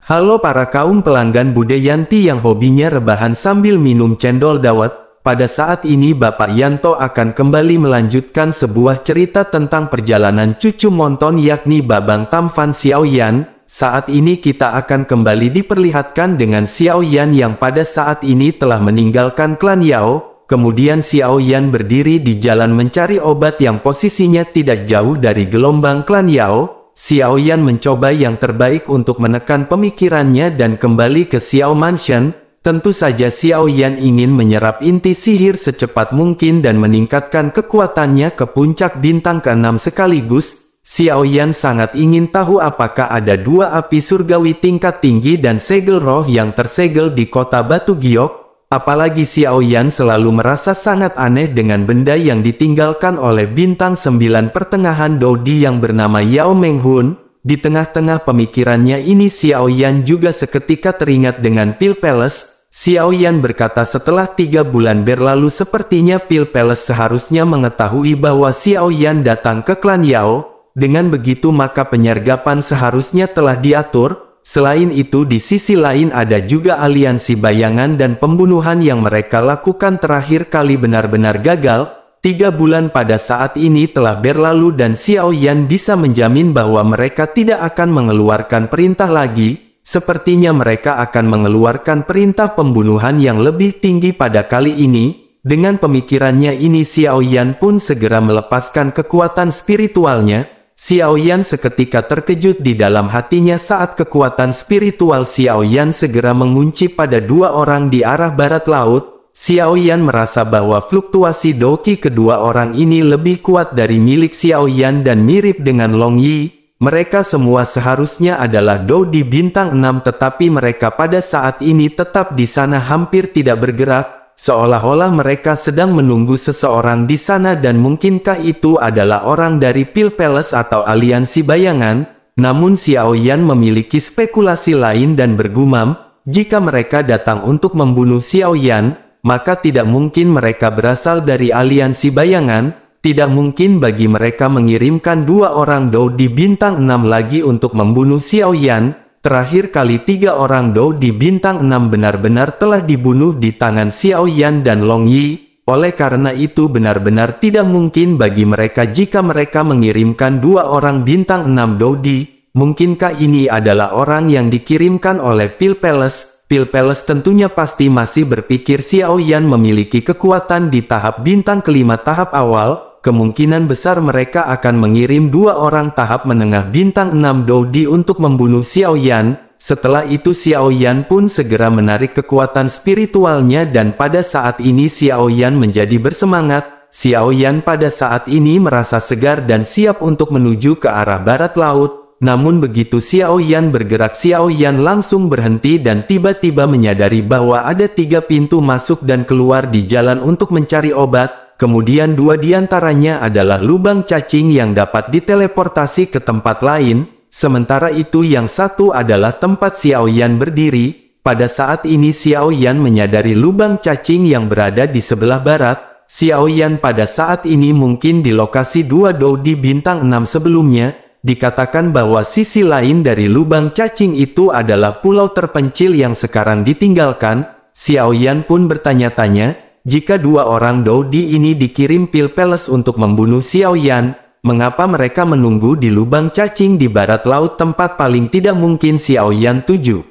Halo para kaum pelanggan Bude Yanti yang hobinya rebahan sambil minum cendol dawet. Pada saat ini Bapak Yanto akan kembali melanjutkan sebuah cerita tentang perjalanan cucu Monton yakni Babang Tamfan Xiaoyan. Saat ini kita akan kembali diperlihatkan dengan Xiaoyan yang pada saat ini telah meninggalkan klan Yao. Kemudian Xiaoyan berdiri di jalan mencari obat yang posisinya tidak jauh dari gelombang klan Yao. Xiaoyan mencoba yang terbaik untuk menekan pemikirannya dan kembali ke Xiao Mansion. Tentu saja Xiaoyan ingin menyerap inti sihir secepat mungkin dan meningkatkan kekuatannya ke puncak bintang ke-6 sekaligus. Xiaoyan sangat ingin tahu apakah ada dua api surgawi tingkat tinggi dan segel roh yang tersegel di kota Batu Giok. Apalagi Xiaoyan selalu merasa sangat aneh dengan benda yang ditinggalkan oleh bintang 9 pertengahan Dodi yang bernama Yao Menghun. Di tengah-tengah pemikirannya ini Xiaoyan juga seketika teringat dengan Pil Palace. Xiaoyan berkata setelah 3 bulan berlalu sepertinya Pil Palace seharusnya mengetahui bahwa Xiaoyan datang ke klan Yao. Dengan begitu maka penyergapan seharusnya telah diatur. Selain itu di sisi lain ada juga aliansi bayangan dan pembunuhan yang mereka lakukan terakhir kali benar-benar gagal. 3 bulan pada saat ini telah berlalu dan Xiaoyan bisa menjamin bahwa mereka tidak akan mengeluarkan perintah lagi. Sepertinya mereka akan mengeluarkan perintah pembunuhan yang lebih tinggi pada kali ini. Dengan pemikirannya ini Xiaoyan pun segera melepaskan kekuatan spiritualnya. Xiaoyan seketika terkejut di dalam hatinya saat kekuatan spiritual Xiaoyan segera mengunci pada 2 orang di arah barat laut. Xiaoyan merasa bahwa fluktuasi doki kedua orang ini lebih kuat dari milik Xiaoyan dan mirip dengan Long Yi. Mereka semua seharusnya adalah Dodi bintang 6 tetapi mereka pada saat ini tetap di sana hampir tidak bergerak. Seolah-olah mereka sedang menunggu seseorang di sana dan mungkinkah itu adalah orang dari Pil Palace atau aliansi bayangan. Namun Xiaoyan memiliki spekulasi lain dan bergumam, jika mereka datang untuk membunuh Xiaoyan, maka tidak mungkin mereka berasal dari aliansi bayangan. Tidak mungkin bagi mereka mengirimkan 2 orang Dodi bintang 6 lagi untuk membunuh Xiaoyan. Terakhir kali 3 orang Dodi bintang 6 benar-benar telah dibunuh di tangan Xiaoyan dan Long Yi. Oleh karena itu benar-benar tidak mungkin bagi mereka jika mereka mengirimkan 2 orang bintang 6 Dodi. Mungkinkah ini adalah orang yang dikirimkan oleh Pil Palace? Pil Palace tentunya pasti masih berpikir Xiaoyan memiliki kekuatan di tahap bintang kelima tahap awal. Kemungkinan besar mereka akan mengirim 2 orang tahap menengah bintang 6 Dodi untuk membunuh Xiaoyan. Setelah itu Xiaoyan pun segera menarik kekuatan spiritualnya dan pada saat ini Xiaoyan menjadi bersemangat. Xiaoyan pada saat ini merasa segar dan siap untuk menuju ke arah barat laut. Namun begitu Xiaoyan bergerak Xiaoyan langsung berhenti dan tiba-tiba menyadari bahwa ada 3 pintu masuk dan keluar di jalan untuk mencari obat. Kemudian 2 diantaranya adalah lubang cacing yang dapat diteleportasi ke tempat lain, sementara itu yang satu adalah tempat Xiaoyan berdiri. Pada saat ini Xiaoyan menyadari lubang cacing yang berada di sebelah barat. Xiaoyan pada saat ini mungkin di lokasi 2 Dodi bintang 6 sebelumnya. Dikatakan bahwa sisi lain dari lubang cacing itu adalah pulau terpencil yang sekarang ditinggalkan. Xiaoyan pun bertanya-tanya, jika 2 orang Dodi ini dikirim Pil Palace untuk membunuh Xiaoyan, mengapa mereka menunggu di lubang cacing di barat laut tempat paling tidak mungkin Xiaoyan tuju?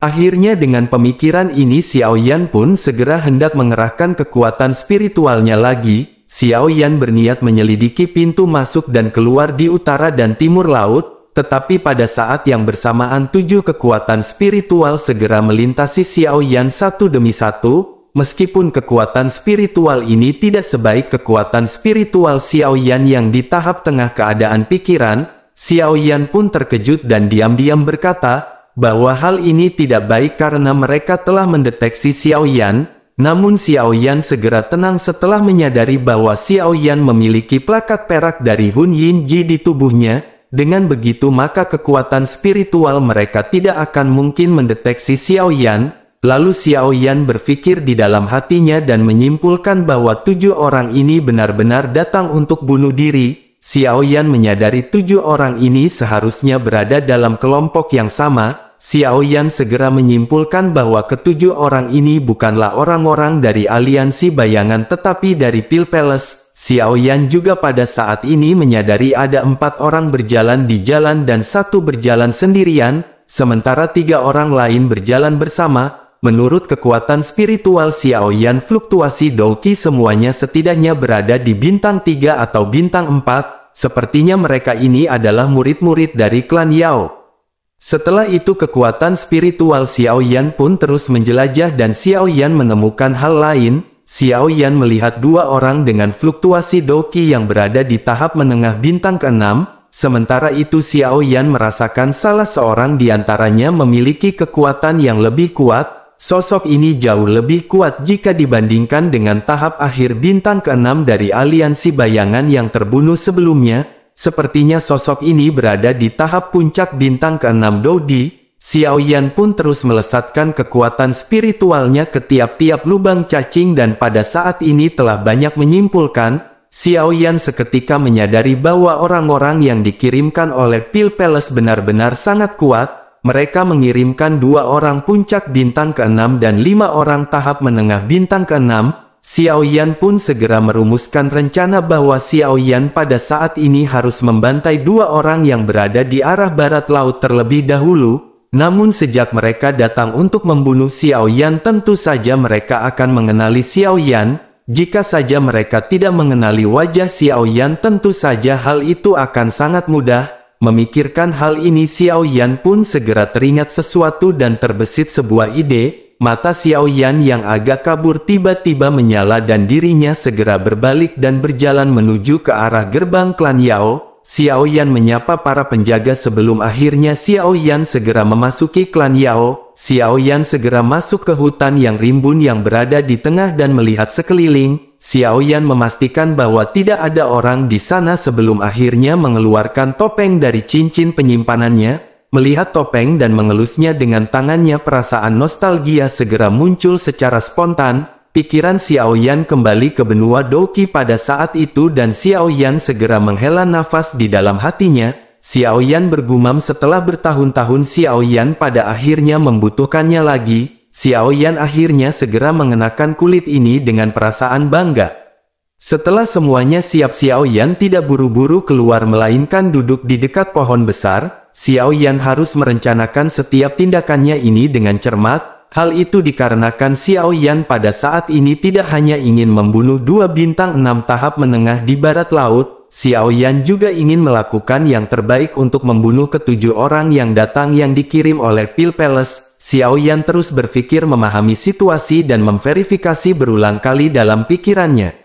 Akhirnya dengan pemikiran ini Xiaoyan pun segera hendak mengerahkan kekuatan spiritualnya lagi. Xiaoyan berniat menyelidiki pintu masuk dan keluar di utara dan timur laut, tetapi pada saat yang bersamaan 7 kekuatan spiritual segera melintasi Xiaoyan satu demi satu. Meskipun kekuatan spiritual ini tidak sebaik kekuatan spiritual Xiaoyan yang di tahap tengah keadaan pikiran, Xiaoyan pun terkejut dan diam-diam berkata, bahwa hal ini tidak baik karena mereka telah mendeteksi Xiaoyan. Namun Xiaoyan segera tenang setelah menyadari bahwa Xiaoyan memiliki plakat perak dari Hun Yin Ji di tubuhnya. Dengan begitu maka kekuatan spiritual mereka tidak akan mungkin mendeteksi Xiaoyan. Lalu Xiaoyan berpikir di dalam hatinya dan menyimpulkan bahwa 7 orang ini benar-benar datang untuk bunuh diri. Xiaoyan menyadari 7 orang ini seharusnya berada dalam kelompok yang sama. Xiao Yan segera menyimpulkan bahwa ketujuh orang ini bukanlah orang-orang dari aliansi bayangan tetapi dari Pil Palace. Xiao Yan juga pada saat ini menyadari ada 4 orang berjalan di jalan dan 1 berjalan sendirian, sementara 3 orang lain berjalan bersama. Menurut kekuatan spiritual Xiao Yan, fluktuasi Douqi semuanya setidaknya berada di bintang 3 atau bintang 4. Sepertinya mereka ini adalah murid-murid dari klan Yao. Setelah itu kekuatan spiritual Xiao Yan pun terus menjelajah dan Xiao Yan menemukan hal lain. Xiao Yan melihat 2 orang dengan fluktuasi Douqi yang berada di tahap menengah bintang ke-6. Sementara itu Xiao Yan merasakan salah seorang di antaranya memiliki kekuatan yang lebih kuat. Sosok ini jauh lebih kuat jika dibandingkan dengan tahap akhir bintang ke-6 dari aliansi bayangan yang terbunuh sebelumnya. Sepertinya sosok ini berada di tahap puncak bintang ke-6 Doudi. Xiao Yan pun terus melesatkan kekuatan spiritualnya ke tiap-tiap lubang cacing dan pada saat ini telah banyak menyimpulkan. Xiao Yan seketika menyadari bahwa orang-orang yang dikirimkan oleh Pil Palace benar-benar sangat kuat. Mereka mengirimkan 2 orang puncak bintang ke-6 dan 5 orang tahap menengah bintang ke-6. Xiao Yan pun segera merumuskan rencana bahwa Xiao Yan pada saat ini harus membantai 2 orang yang berada di arah barat laut terlebih dahulu. Namun sejak mereka datang untuk membunuh Xiao Yan, tentu saja mereka akan mengenali Xiao Yan. Jika saja mereka tidak mengenali wajah Xiao Yan, tentu saja hal itu akan sangat mudah. Memikirkan hal ini Xiao Yan pun segera teringat sesuatu dan terbesit sebuah ide. Mata Xiao Yan yang agak kabur tiba-tiba menyala dan dirinya segera berbalik dan berjalan menuju ke arah gerbang klan Yao. Xiao Yan menyapa para penjaga sebelum akhirnya Xiao Yan segera memasuki klan Yao. Xiao Yan segera masuk ke hutan yang rimbun yang berada di tengah dan melihat sekeliling. Xiao Yan memastikan bahwa tidak ada orang di sana sebelum akhirnya mengeluarkan topeng dari cincin penyimpanannya. Melihat topeng dan mengelusnya dengan tangannya, perasaan nostalgia segera muncul secara spontan. Pikiran Xiao Yan kembali ke benua Douqi pada saat itu dan Xiao Yan segera menghela nafas di dalam hatinya. Xiao Yan bergumam setelah bertahun-tahun Xiao Yan pada akhirnya membutuhkannya lagi. Xiao Yan akhirnya segera mengenakan kulit ini dengan perasaan bangga. Setelah semuanya siap, Xiao Yan tidak buru-buru keluar melainkan duduk di dekat pohon besar. Xiao Yan harus merencanakan setiap tindakannya ini dengan cermat. Hal itu dikarenakan Xiao Yan pada saat ini tidak hanya ingin membunuh 2 bintang 6 tahap menengah di barat laut. Xiao Yan juga ingin melakukan yang terbaik untuk membunuh ke-7 orang yang datang yang dikirim oleh Pil Palace. Xiao Yan terus berpikir memahami situasi dan memverifikasi berulang kali dalam pikirannya.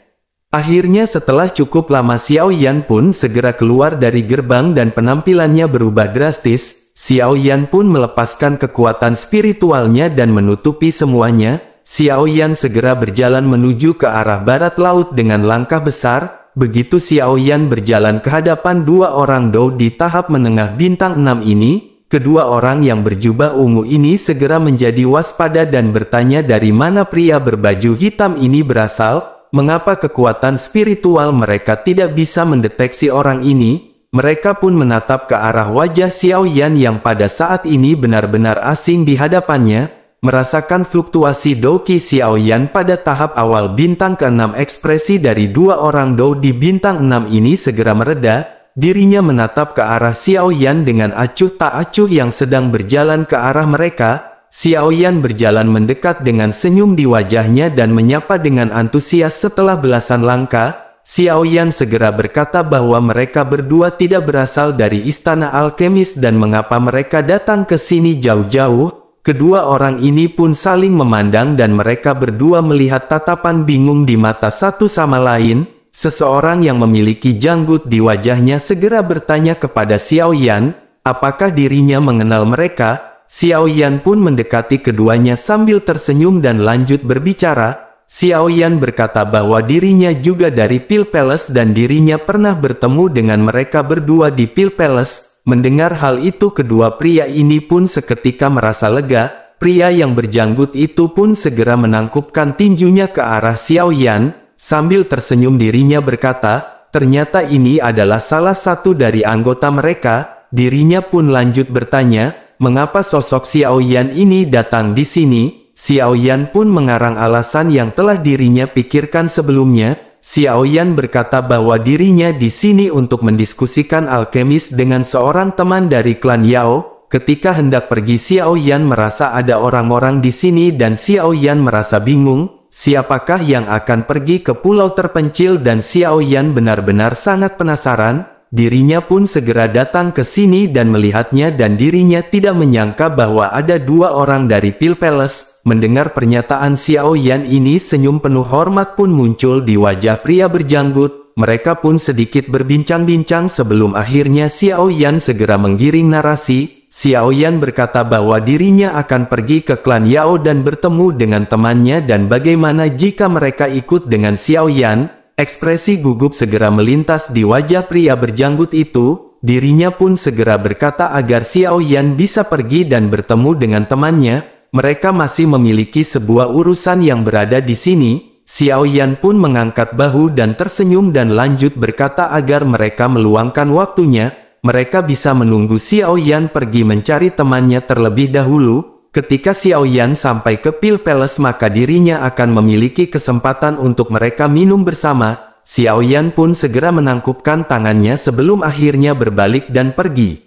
Akhirnya setelah cukup lama Xiao Yan pun segera keluar dari gerbang dan penampilannya berubah drastis. Xiao Yan pun melepaskan kekuatan spiritualnya dan menutupi semuanya. Xiao Yan segera berjalan menuju ke arah barat laut dengan langkah besar. Begitu Xiao Yan berjalan ke hadapan 2 orang Dou di tahap menengah bintang 6 ini, kedua orang yang berjubah ungu ini segera menjadi waspada dan bertanya dari mana pria berbaju hitam ini berasal. Mengapa kekuatan spiritual mereka tidak bisa mendeteksi orang ini? Mereka pun menatap ke arah wajah Xiao Yan yang pada saat ini benar-benar asing di hadapannya. Merasakan fluktuasi Douqi Xiao Yan pada tahap awal bintang ke-6, ekspresi dari 2 orang Dou di bintang 6 ini segera mereda. Dirinya menatap ke arah Xiao Yan dengan acuh tak acuh yang sedang berjalan ke arah mereka. Xiao Yan berjalan mendekat dengan senyum di wajahnya dan menyapa dengan antusias. Setelah belasan langkah, Xiao Yan segera berkata bahwa mereka berdua tidak berasal dari istana alkemis dan mengapa mereka datang ke sini jauh-jauh. Kedua orang ini pun saling memandang dan mereka berdua melihat tatapan bingung di mata satu sama lain. Seseorang yang memiliki janggut di wajahnya segera bertanya kepada Xiao Yan, apakah dirinya mengenal mereka? Xiao Yan pun mendekati keduanya sambil tersenyum dan lanjut berbicara. Xiao Yan berkata bahwa dirinya juga dari Pil Palace dan dirinya pernah bertemu dengan mereka berdua di Pil Palace. Mendengar hal itu kedua pria ini pun seketika merasa lega. Pria yang berjanggut itu pun segera menangkupkan tinjunya ke arah Xiao Yan. Sambil tersenyum dirinya berkata, ternyata ini adalah salah satu dari anggota mereka. Dirinya pun lanjut bertanya, mengapa sosok Xiao Yan ini datang di sini. Xiao Yan pun mengarang alasan yang telah dirinya pikirkan sebelumnya. Xiao Yan berkata bahwa dirinya di sini untuk mendiskusikan alkemis dengan seorang teman dari klan Yao. Ketika hendak pergi, Xiao Yan merasa ada orang-orang di sini dan Xiao Yan merasa bingung, siapakah yang akan pergi ke pulau terpencil, dan Xiao Yan benar-benar sangat penasaran. Dirinya pun segera datang ke sini dan melihatnya, dan dirinya tidak menyangka bahwa ada dua orang dari Pil Palace. Mendengar pernyataan Xiao Yan ini, senyum penuh hormat pun muncul di wajah pria berjanggut. Mereka pun sedikit berbincang-bincang sebelum akhirnya Xiao Yan segera menggiring narasi. Xiao Yan berkata bahwa dirinya akan pergi ke klan Yao dan bertemu dengan temannya, dan bagaimana jika mereka ikut dengan Xiao Yan. Ekspresi gugup segera melintas di wajah pria berjanggut itu. Dirinya pun segera berkata agar Xiao Yan bisa pergi dan bertemu dengan temannya. Mereka masih memiliki sebuah urusan yang berada di sini. Xiao Yan pun mengangkat bahu dan tersenyum dan lanjut berkata agar mereka meluangkan waktunya. Mereka bisa menunggu Xiao Yan pergi mencari temannya terlebih dahulu. Ketika Xiao Yan sampai ke Pil Palace, maka dirinya akan memiliki kesempatan untuk mereka minum bersama. Xiao Yan pun segera menangkupkan tangannya sebelum akhirnya berbalik dan pergi.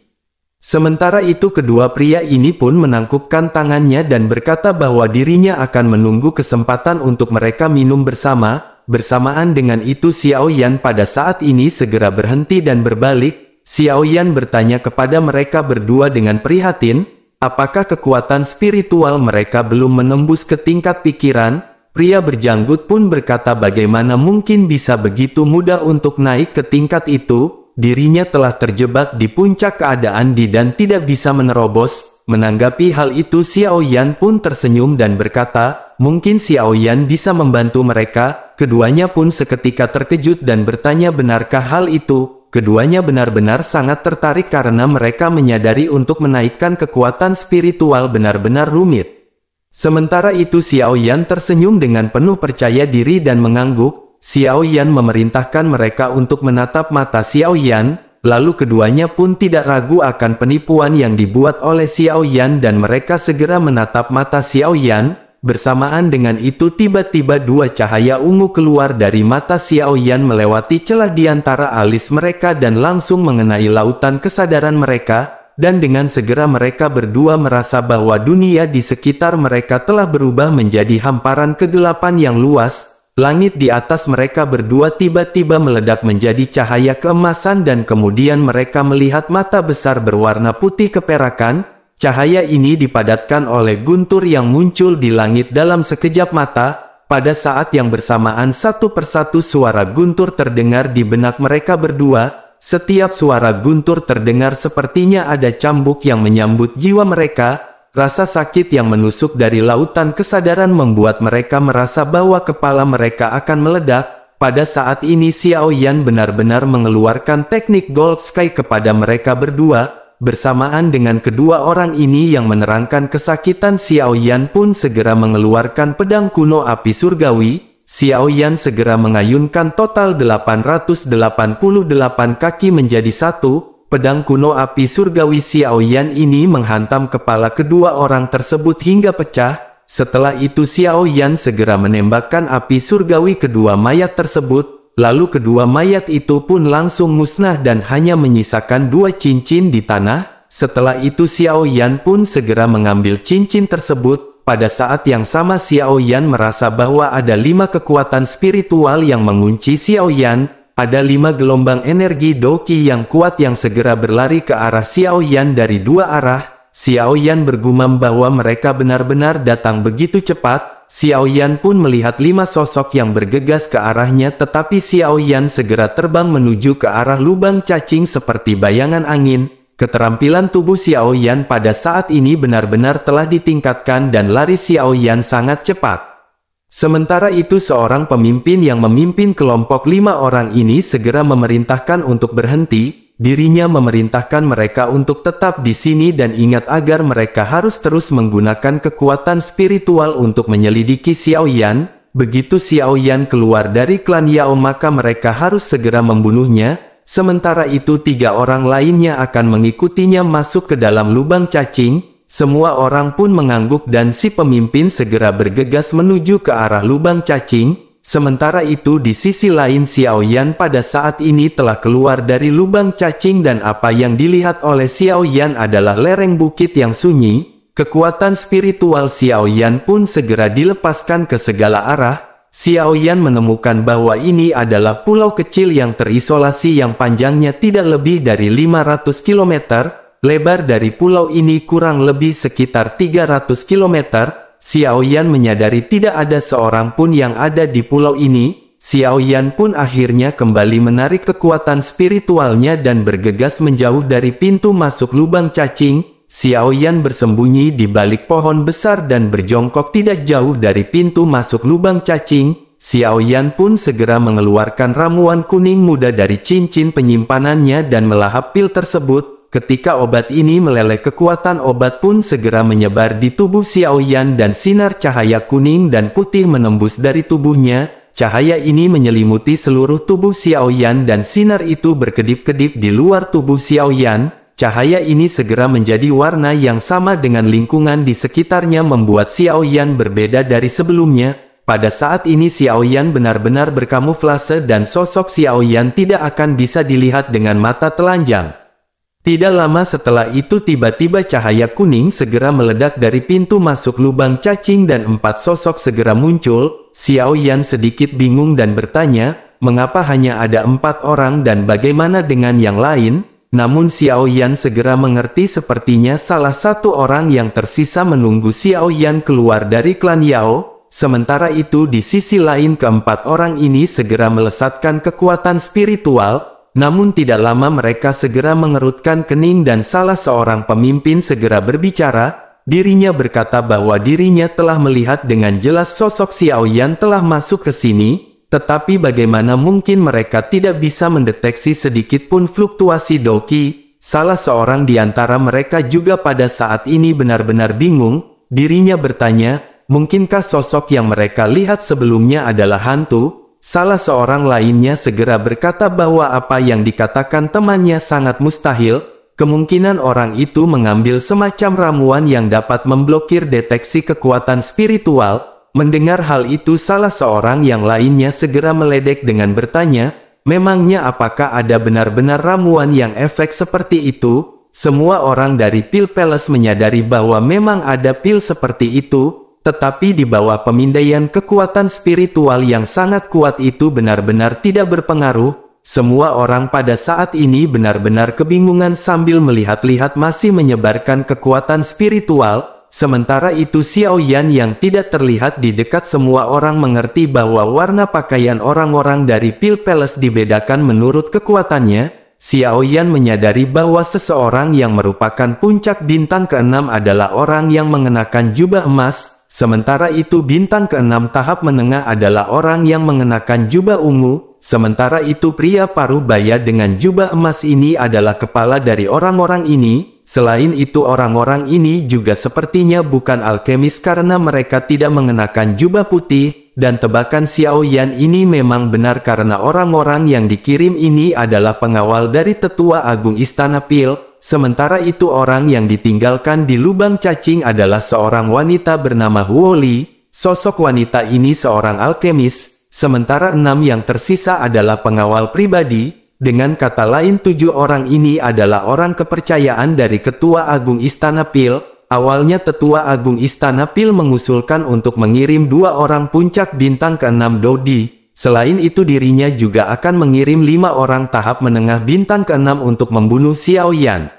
Sementara itu kedua pria ini pun menangkupkan tangannya dan berkata bahwa dirinya akan menunggu kesempatan untuk mereka minum bersama. Bersamaan dengan itu Xiao Yan pada saat ini segera berhenti dan berbalik. Xiao Yan bertanya kepada mereka berdua dengan prihatin, apakah kekuatan spiritual mereka belum menembus ke tingkat pikiran? Pria berjanggut pun berkata bagaimana mungkin bisa begitu mudah untuk naik ke tingkat itu? Dirinya telah terjebak di puncak keadaan dan tidak bisa menerobos. Menanggapi hal itu Xiao Yan pun tersenyum dan berkata, mungkin Xiao Yan bisa membantu mereka. Keduanya pun seketika terkejut dan bertanya benarkah hal itu? Keduanya benar-benar sangat tertarik karena mereka menyadari untuk menaikkan kekuatan spiritual benar-benar rumit. Sementara itu Xiao Yan tersenyum dengan penuh percaya diri dan mengangguk. Xiao Yan memerintahkan mereka untuk menatap mata Xiao Yan, lalu keduanya pun tidak ragu akan penipuan yang dibuat oleh Xiao Yan dan mereka segera menatap mata Xiao Yan. Bersamaan dengan itu tiba-tiba dua cahaya ungu keluar dari mata Xiao Yan melewati celah di antara alis mereka dan langsung mengenai lautan kesadaran mereka, dan dengan segera mereka berdua merasa bahwa dunia di sekitar mereka telah berubah menjadi hamparan kegelapan yang luas. Langit di atas mereka berdua tiba-tiba meledak menjadi cahaya keemasan dan kemudian mereka melihat mata besar berwarna putih keperakan. Cahaya ini dipadatkan oleh guntur yang muncul di langit dalam sekejap mata. Pada saat yang bersamaan satu persatu suara guntur terdengar di benak mereka berdua. Setiap suara guntur terdengar sepertinya ada cambuk yang menyambut jiwa mereka. Rasa sakit yang menusuk dari lautan kesadaran membuat mereka merasa bahwa kepala mereka akan meledak. Pada saat ini Xiao Yan benar-benar mengeluarkan teknik Gold Sky kepada mereka berdua. Bersamaan dengan kedua orang ini yang menerangkan kesakitan, Xiao Yan pun segera mengeluarkan pedang kuno api surgawi. Xiao Yan segera mengayunkan total 888 kaki menjadi satu. Pedang kuno api surgawi Xiao Yan ini menghantam kepala kedua orang tersebut hingga pecah. Setelah itu Xiao Yan segera menembakkan api surgawi kedua mayat tersebut. Lalu kedua mayat itu pun langsung musnah dan hanya menyisakan dua cincin di tanah. Setelah itu Xiao Yan pun segera mengambil cincin tersebut. Pada saat yang sama Xiao Yan merasa bahwa ada 5 kekuatan spiritual yang mengunci Xiao Yan. Ada 5 gelombang energi Doqi yang kuat yang segera berlari ke arah Xiao Yan dari dua arah. Xiao Yan bergumam bahwa mereka benar-benar datang begitu cepat. Xiao Yan pun melihat 5 sosok yang bergegas ke arahnya, tetapi Xiao Yan segera terbang menuju ke arah lubang cacing seperti bayangan angin. Keterampilan tubuh Xiao Yan pada saat ini benar-benar telah ditingkatkan dan lari Xiao Yan sangat cepat. Sementara itu seorang pemimpin yang memimpin kelompok 5 orang ini segera memerintahkan untuk berhenti. Dirinya memerintahkan mereka untuk tetap di sini dan ingat agar mereka harus terus menggunakan kekuatan spiritual untuk menyelidiki Xiao Yan. Begitu Xiao Yan keluar dari klan Yao maka mereka harus segera membunuhnya. Sementara itu 3 orang lainnya akan mengikutinya masuk ke dalam lubang cacing. Semua orang pun mengangguk dan si pemimpin segera bergegas menuju ke arah lubang cacing. Sementara itu di sisi lain Xiao Yan pada saat ini telah keluar dari lubang cacing dan apa yang dilihat oleh Xiao Yan adalah lereng bukit yang sunyi. Kekuatan spiritual Xiao Yan pun segera dilepaskan ke segala arah. Xiao Yan menemukan bahwa ini adalah pulau kecil yang terisolasi yang panjangnya tidak lebih dari 500 km. Lebar dari pulau ini kurang lebih sekitar 300 km. Xiao Yan menyadari tidak ada seorang pun yang ada di pulau ini. Xiao Yan pun akhirnya kembali menarik kekuatan spiritualnya dan bergegas menjauh dari pintu masuk lubang cacing. Xiao Yan bersembunyi di balik pohon besar dan berjongkok tidak jauh dari pintu masuk lubang cacing. Xiao Yan pun segera mengeluarkan ramuan kuning muda dari cincin penyimpanannya dan melahap pil tersebut. Ketika obat ini meleleh, kekuatan obat pun segera menyebar di tubuh Xiao Yan dan sinar cahaya kuning dan putih menembus dari tubuhnya. Cahaya ini menyelimuti seluruh tubuh Xiao Yan dan sinar itu berkedip-kedip di luar tubuh Xiao Yan. Cahaya ini segera menjadi warna yang sama dengan lingkungan di sekitarnya membuat Xiao Yan berbeda dari sebelumnya. Pada saat ini Xiao Yan benar-benar berkamuflase dan sosok Xiao Yan tidak akan bisa dilihat dengan mata telanjang. Tidak lama setelah itu tiba-tiba cahaya kuning segera meledak dari pintu masuk lubang cacing dan 4 sosok segera muncul. Xiao Yan sedikit bingung dan bertanya, mengapa hanya ada 4 orang dan bagaimana dengan yang lain? Namun Xiao Yan segera mengerti sepertinya salah satu orang yang tersisa menunggu Xiao Yan keluar dari klan Yao. Sementara itu di sisi lain keempat orang ini segera melesatkan kekuatan spiritual. Namun tidak lama mereka segera mengerutkan kening dan salah seorang pemimpin segera berbicara. Dirinya berkata bahwa dirinya telah melihat dengan jelas sosok Xiao Yan telah masuk ke sini. Tetapi bagaimana mungkin mereka tidak bisa mendeteksi sedikit pun fluktuasi Doqi? Salah seorang di antara mereka juga pada saat ini benar-benar bingung. Dirinya bertanya, mungkinkah sosok yang mereka lihat sebelumnya adalah hantu? Salah seorang lainnya segera berkata bahwa apa yang dikatakan temannya sangat mustahil. Kemungkinan orang itu mengambil semacam ramuan yang dapat memblokir deteksi kekuatan spiritual. Mendengar hal itu salah seorang yang lainnya segera meledek dengan bertanya, memangnya apakah ada benar-benar ramuan yang efek seperti itu? Semua orang dari Pil Palace menyadari bahwa memang ada pil seperti itu. Tetapi di bawah pemindaian kekuatan spiritual yang sangat kuat itu benar-benar tidak berpengaruh. Semua orang pada saat ini benar-benar kebingungan sambil melihat-lihat masih menyebarkan kekuatan spiritual. Sementara itu Xiao Yan yang tidak terlihat di dekat semua orang mengerti bahwa warna pakaian orang-orang dari Pil Palace dibedakan menurut kekuatannya. Xiao Yan menyadari bahwa seseorang yang merupakan puncak bintang ke-6 adalah orang yang mengenakan jubah emas. Sementara itu bintang ke-6 tahap menengah adalah orang yang mengenakan jubah ungu. Sementara itu pria paruh baya dengan jubah emas ini adalah kepala dari orang-orang ini. Selain itu orang-orang ini juga sepertinya bukan alkemis karena mereka tidak mengenakan jubah putih. Dan tebakan Xiao Yan ini memang benar karena orang-orang yang dikirim ini adalah pengawal dari Tetua Agung Istana Pil. Sementara itu orang yang ditinggalkan di lubang cacing adalah seorang wanita bernama Huo Li. Sosok wanita ini seorang alkemis, sementara 6 yang tersisa adalah pengawal pribadi. Dengan kata lain 7 orang ini adalah orang kepercayaan dari Ketua Agung Istana Pil. Awalnya Tetua Agung Istana Pil mengusulkan untuk mengirim 2 orang puncak bintang ke-6 Dodi. Selain itu dirinya juga akan mengirim 5 orang tahap menengah bintang ke-6 untuk membunuh Xiao Yan.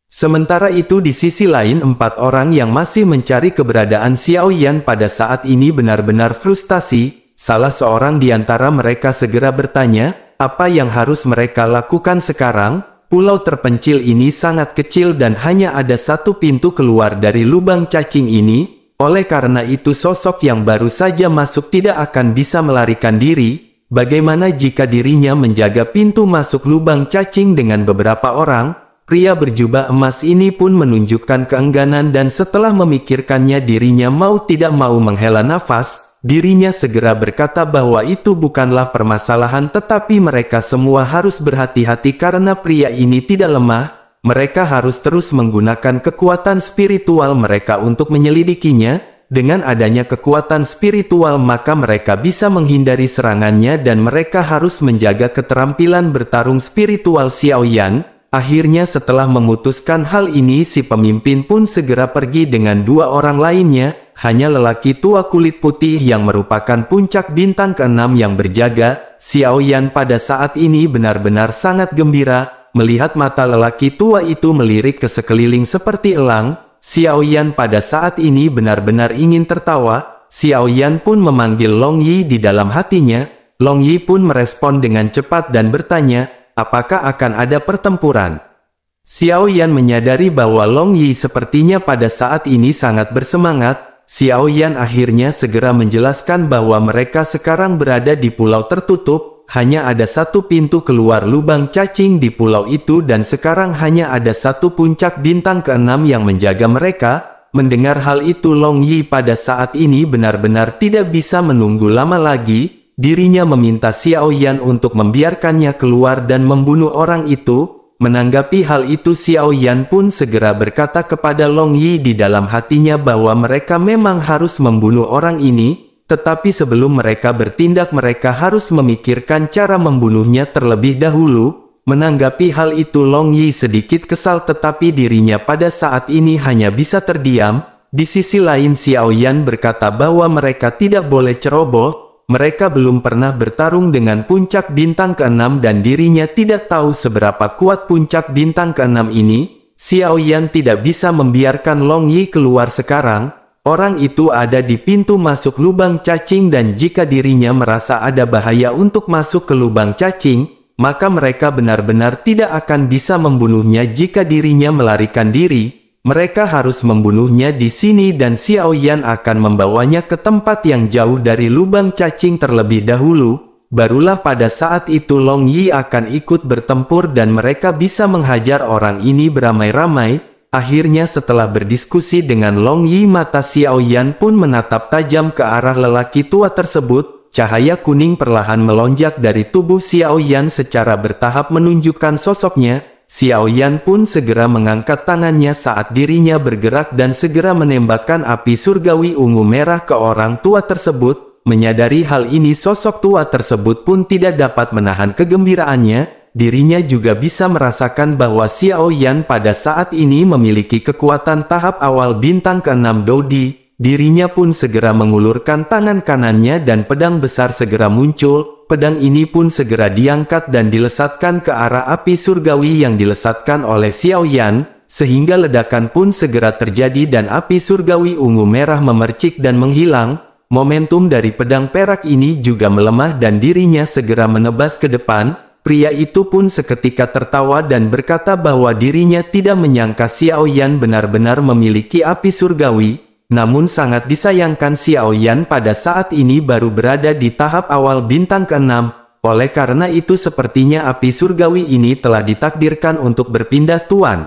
Sementara itu di sisi lain 4 orang yang masih mencari keberadaan Xiao Yan pada saat ini benar-benar frustasi. Salah seorang di antara mereka segera bertanya, apa yang harus mereka lakukan sekarang? Pulau terpencil ini sangat kecil dan hanya ada satu pintu keluar dari lubang cacing ini. Oleh karena itu sosok yang baru saja masuk tidak akan bisa melarikan diri. Bagaimana jika dirinya menjaga pintu masuk lubang cacing dengan beberapa orang? Pria berjubah emas ini pun menunjukkan keengganan dan setelah memikirkannya dirinya mau tidak mau menghela nafas. dirinya segera berkata bahwa itu bukanlah permasalahan, tetapi mereka semua harus berhati-hati karena pria ini tidak lemah. Mereka harus terus menggunakan kekuatan spiritual mereka untuk menyelidikinya. Dengan adanya kekuatan spiritual maka mereka bisa menghindari serangannya dan mereka harus menjaga keterampilan bertarung spiritual Xiao Yan. Akhirnya setelah memutuskan hal ini, si pemimpin pun segera pergi dengan dua orang lainnya. Hanya lelaki tua kulit putih yang merupakan puncak bintang ke-6 yang berjaga. Xiao Yan pada saat ini benar-benar sangat gembira. Melihat mata lelaki tua itu melirik ke sekeliling seperti elang, Xiao Yan pada saat ini benar-benar ingin tertawa. Xiao Yan pun memanggil Long Yi di dalam hatinya. Long Yi pun merespon dengan cepat dan bertanya, apakah akan ada pertempuran? Xiao Yan menyadari bahwa Long Yi sepertinya pada saat ini sangat bersemangat. Xiao Yan akhirnya segera menjelaskan bahwa mereka sekarang berada di pulau tertutup. Hanya ada satu pintu keluar lubang cacing di pulau itu dan sekarang hanya ada satu puncak bintang ke-6 yang menjaga mereka. Mendengar hal itu, Long Yi pada saat ini benar-benar tidak bisa menunggu lama lagi. Dirinya meminta Xiao Yan untuk membiarkannya keluar dan membunuh orang itu. Menanggapi hal itu, Xiao Yan pun segera berkata kepada Long Yi di dalam hatinya bahwa mereka memang harus membunuh orang ini. Tetapi sebelum mereka bertindak mereka harus memikirkan cara membunuhnya terlebih dahulu. Menanggapi hal itu, Long Yi sedikit kesal tetapi dirinya pada saat ini hanya bisa terdiam. Di sisi lain Xiao Yan berkata bahwa mereka tidak boleh ceroboh. Mereka belum pernah bertarung dengan puncak bintang ke-6 dan dirinya tidak tahu seberapa kuat puncak bintang ke-6 ini. Xiao Yan tidak bisa membiarkan Long Yi keluar sekarang. Orang itu ada di pintu masuk lubang cacing dan jika dirinya merasa ada bahaya untuk masuk ke lubang cacing, maka mereka benar-benar tidak akan bisa membunuhnya jika dirinya melarikan diri. Mereka harus membunuhnya di sini dan Xiao Yan akan membawanya ke tempat yang jauh dari lubang cacing terlebih dahulu. Barulah pada saat itu Long Yi akan ikut bertempur dan mereka bisa menghajar orang ini beramai-ramai. Akhirnya setelah berdiskusi dengan Long Yi, mata Xiao Yan pun menatap tajam ke arah lelaki tua tersebut. Cahaya kuning perlahan melonjak dari tubuh Xiao Yan secara bertahap menunjukkan sosoknya. Xiao Yan pun segera mengangkat tangannya saat dirinya bergerak dan segera menembakkan api surgawi ungu merah ke orang tua tersebut. Menyadari hal ini, sosok tua tersebut pun tidak dapat menahan kegembiraannya. Dirinya juga bisa merasakan bahwa Xiao Yan pada saat ini memiliki kekuatan tahap awal bintang ke-6 Dodi. Dirinya pun segera mengulurkan tangan kanannya dan pedang besar segera muncul. Pedang ini pun segera diangkat dan dilesatkan ke arah api surgawi yang dilesatkan oleh Xiao Yan, sehingga ledakan pun segera terjadi dan api surgawi ungu merah memercik dan menghilang. Momentum dari pedang perak ini juga melemah dan dirinya segera menebas ke depan. Pria itu pun seketika tertawa dan berkata bahwa dirinya tidak menyangka Xiao Yan benar-benar memiliki api surgawi. Namun sangat disayangkan Xiao Yan pada saat ini baru berada di tahap awal bintang ke-6. Oleh karena itu sepertinya api surgawi ini telah ditakdirkan untuk berpindah tuan.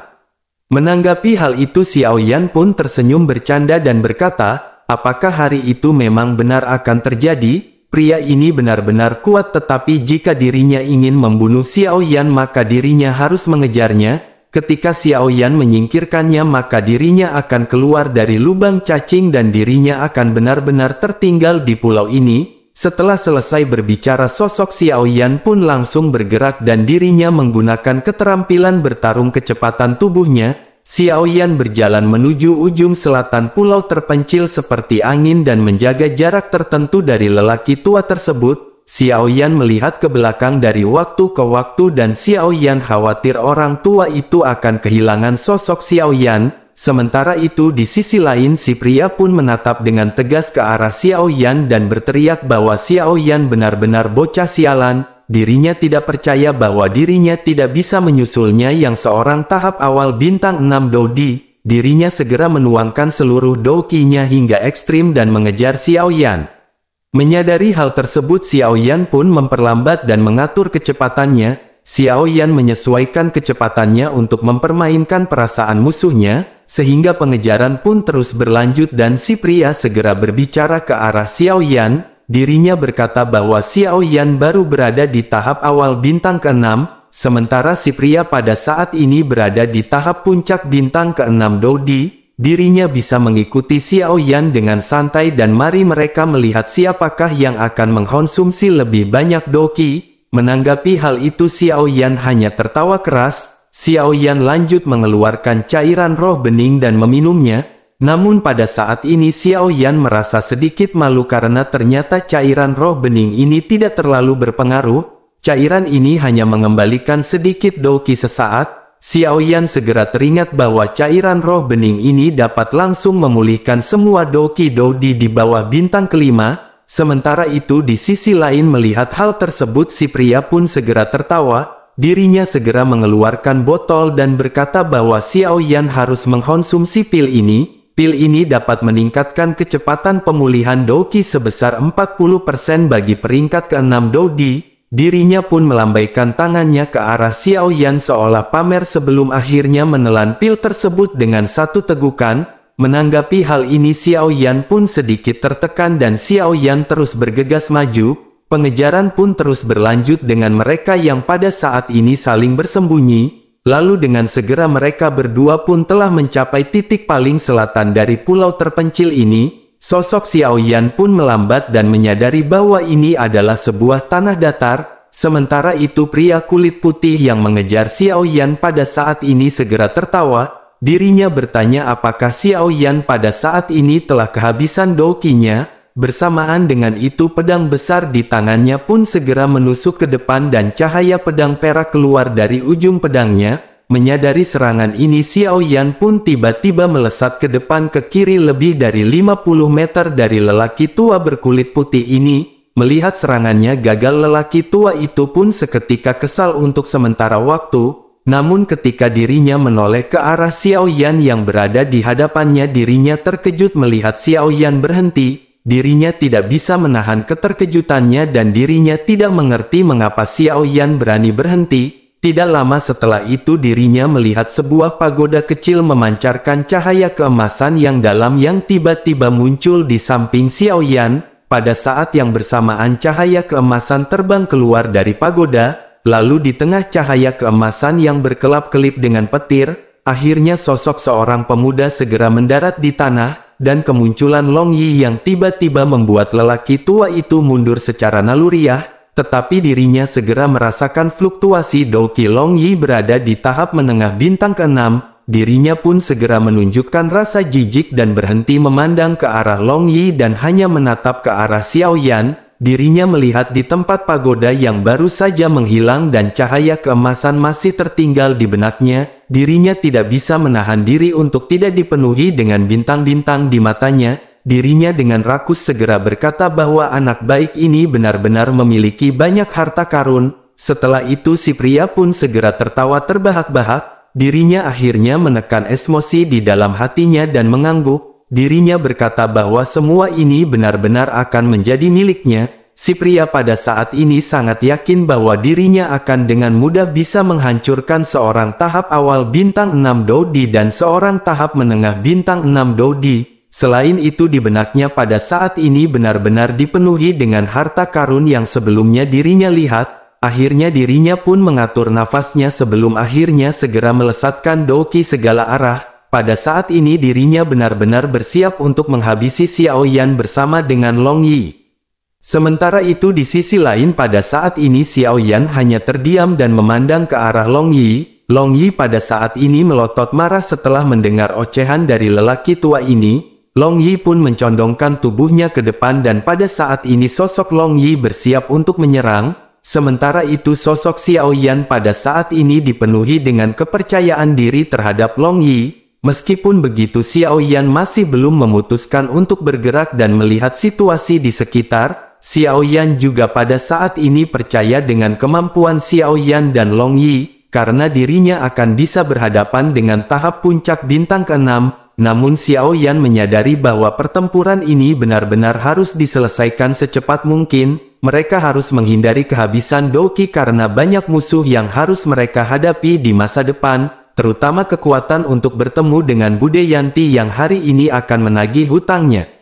Menanggapi hal itu Xiao Yan pun tersenyum bercanda dan berkata, apakah hari itu memang benar akan terjadi? Pria ini benar-benar kuat tetapi jika dirinya ingin membunuh Xiao Yan maka dirinya harus mengejarnya. Ketika Xiao Yan menyingkirkannya maka dirinya akan keluar dari lubang cacing dan dirinya akan benar-benar tertinggal di pulau ini. Setelah selesai berbicara sosok Xiao Yan pun langsung bergerak dan dirinya menggunakan keterampilan bertarung kecepatan tubuhnya. Xiao Yan berjalan menuju ujung selatan pulau terpencil seperti angin dan menjaga jarak tertentu dari lelaki tua tersebut. Xiao Yan melihat ke belakang dari waktu ke waktu dan Xiao Yan khawatir orang tua itu akan kehilangan sosok Xiao Yan. Sementara itu di sisi lain si pria pun menatap dengan tegas ke arah Xiao Yan dan berteriak bahwa Xiao Yan benar-benar bocah sialan. Dirinya tidak percaya bahwa dirinya tidak bisa menyusulnya yang seorang tahap awal bintang 6 Dodi. Dirinya segera menuangkan seluruh Douki-nya hingga ekstrim dan mengejar Xiao Yan. Menyadari hal tersebut Xiao Yan pun memperlambat dan mengatur kecepatannya. Xiao Yan menyesuaikan kecepatannya untuk mempermainkan perasaan musuhnya. sehingga pengejaran pun terus berlanjut dan si pria segera berbicara ke arah Xiao Yan. Dirinya berkata bahwa Xiao Yan baru berada di tahap awal bintang ke-6, sementara si pria pada saat ini berada di tahap puncak bintang ke-6 Dodi. Dirinya bisa mengikuti Xiao Yan dengan santai dan mari mereka melihat siapakah yang akan mengkonsumsi lebih banyak doki. Menanggapi hal itu Xiao Yan hanya tertawa keras. Xiao Yan lanjut mengeluarkan cairan roh bening dan meminumnya. Namun pada saat ini Xiao Yan merasa sedikit malu karena ternyata cairan roh bening ini tidak terlalu berpengaruh. Cairan ini hanya mengembalikan sedikit doki sesaat. Xiao Yan segera teringat bahwa cairan roh bening ini dapat langsung memulihkan semua doki Dodi di bawah bintang kelima. Sementara itu di sisi lain melihat hal tersebut si pria pun segera tertawa. Dirinya segera mengeluarkan botol dan berkata bahwa Xiao Yan harus mengkonsumsi pil ini. Pil ini dapat meningkatkan kecepatan pemulihan doki sebesar 40% bagi peringkat ke-6 Dodi. Dirinya pun melambaikan tangannya ke arah Xiao Yan seolah pamer sebelum akhirnya menelan pil tersebut dengan satu tegukan. Menanggapi hal ini Xiao Yan pun sedikit tertekan dan Xiao Yan terus bergegas maju. Pengejaran pun terus berlanjut dengan mereka yang pada saat ini saling bersembunyi. Lalu dengan segera mereka berdua pun telah mencapai titik paling selatan dari pulau terpencil ini. Sosok Xiao Yan pun melambat dan menyadari bahwa ini adalah sebuah tanah datar. Sementara itu pria kulit putih yang mengejar Xiao Yan pada saat ini segera tertawa. Dirinya bertanya apakah Xiao Yan pada saat ini telah kehabisan dokinya. Bersamaan dengan itu pedang besar di tangannya pun segera menusuk ke depan dan cahaya pedang perak keluar dari ujung pedangnya. Menyadari serangan ini Xiao Yan pun tiba-tiba melesat ke depan ke kiri lebih dari 50 meter dari lelaki tua berkulit putih ini. Melihat serangannya gagal lelaki tua itu pun seketika kesal untuk sementara waktu. Namun ketika dirinya menoleh ke arah Xiao Yan yang berada di hadapannya dirinya terkejut melihat Xiao Yan berhenti. Dirinya tidak bisa menahan keterkejutannya dan dirinya tidak mengerti mengapa Xiao Yan berani berhenti. Tidak lama setelah itu dirinya melihat sebuah pagoda kecil memancarkan cahaya keemasan yang dalam yang tiba-tiba muncul di samping Xiao Yan. Pada saat yang bersamaan cahaya keemasan terbang keluar dari pagoda, lalu di tengah cahaya keemasan yang berkelap-kelip dengan petir, akhirnya sosok seorang pemuda segera mendarat di tanah, dan kemunculan Long Yi yang tiba-tiba membuat lelaki tua itu mundur secara naluriah. Tetapi dirinya segera merasakan fluktuasi doki Long Yi berada di tahap menengah bintang ke-6. Dirinya pun segera menunjukkan rasa jijik dan berhenti memandang ke arah Long Yi dan hanya menatap ke arah Xiao Yan. Dirinya melihat di tempat pagoda yang baru saja menghilang dan cahaya keemasan masih tertinggal di benaknya. Dirinya tidak bisa menahan diri untuk tidak dipenuhi dengan bintang-bintang di matanya. Dirinya dengan rakus segera berkata bahwa anak baik ini benar-benar memiliki banyak harta karun. Setelah itu si pria pun segera tertawa terbahak-bahak. Dirinya akhirnya menekan emosi di dalam hatinya dan mengangguk. Dirinya berkata bahwa semua ini benar-benar akan menjadi miliknya. Si pria pada saat ini sangat yakin bahwa dirinya akan dengan mudah bisa menghancurkan seorang tahap awal bintang 6 Dodi dan seorang tahap menengah bintang 6 Dodi. Selain itu di benaknya pada saat ini benar-benar dipenuhi dengan harta karun yang sebelumnya dirinya lihat. Akhirnya dirinya pun mengatur nafasnya sebelum akhirnya segera melesatkan doki segala arah. Pada saat ini dirinya benar-benar bersiap untuk menghabisi Xiao Yan bersama dengan Long Yi. Sementara itu di sisi lain pada saat ini Xiao Yan hanya terdiam dan memandang ke arah Long Yi. Long Yi pada saat ini melotot marah setelah mendengar ocehan dari lelaki tua ini. Long Yi pun mencondongkan tubuhnya ke depan dan pada saat ini sosok Long Yi bersiap untuk menyerang. Sementara itu sosok Xiao Yan pada saat ini dipenuhi dengan kepercayaan diri terhadap Long Yi. Meskipun begitu Xiao Yan masih belum memutuskan untuk bergerak dan melihat situasi di sekitar. Xiao Yan juga pada saat ini percaya dengan kemampuan Xiao Yan dan Long Yi, karena dirinya akan bisa berhadapan dengan tahap puncak bintang ke-6. Namun Xiao Yan menyadari bahwa pertempuran ini benar-benar harus diselesaikan secepat mungkin. Mereka harus menghindari kehabisan doki karena banyak musuh yang harus mereka hadapi di masa depan. terutama kekuatan untuk bertemu dengan Bude Yanti yang hari ini akan menagih hutangnya.